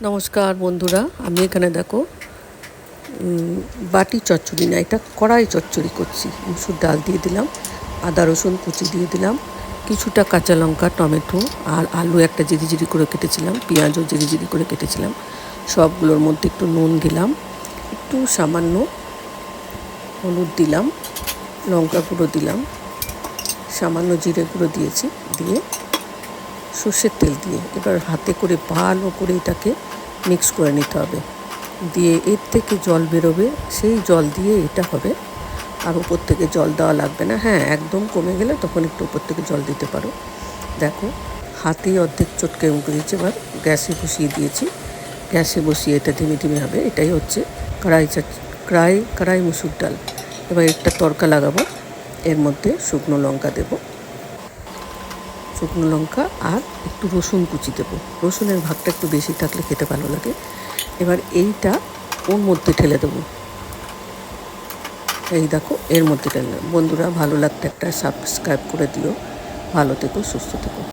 নমস্কার বন্ধুরা, আমি এখানে দেখো বাটি চচ্চড়ি না, এটা কড়াই চচ্চড়ি করছি। মুসুর ডাল দিয়ে দিলাম, আদা রসুন কুচি দিয়ে দিলাম, কিছুটা কাঁচা লঙ্কা, টমেটো আর আলু একটা জিরি করে কেটেছিলাম, পেঁয়াজও জিরি করে কেটেছিলাম। সবগুলোর মধ্যে একটু নুন দিলাম, একটু সামান্য হলুদ দিলাম, লঙ্কা গুঁড়ো দিলাম, সামান্য জিরে গুঁড়ো দিয়েছি, দিয়ে সর্ষের তেল দিয়ে এবার হাতে করে ভালো করে এটাকে মিক্স করে নিতে হবে। দিয়ে এর থেকে জল বেরোবে, সেই জল দিয়ে এটা হবে। আর উপর থেকে জল দেওয়া লাগবে না। হ্যাঁ, একদম কমে গেলে তখন একটু উপর থেকে জল দিতে পারো। দেখো, হাতেই অর্ধেক চটকে মুখে দিয়েছি। এবার গ্যাসে বসিয়ে দিয়েছি। গ্যাসে বসিয়ে এটা ধীমে হবে। এটাই হচ্ছে কড়াই মুসুর ডাল। এবার একটা তড়কা লাগাবো। এর মধ্যে শুকনো লঙ্কা দেবো, শুকনো লঙ্কা আর একটু রসুন কুচি দেবো। রসুনের ভাগটা একটু বেশি থাকলে খেতে ভালো লাগে। এবার এইটা ওর মধ্যে ঢেলে দেবো। এই দেখো, এর মধ্যে ঢেলে। বন্ধুরা, ভালো লাগতে একটা সাবস্ক্রাইব করে দিও। ভালো থেকো, সুস্থ থেকো।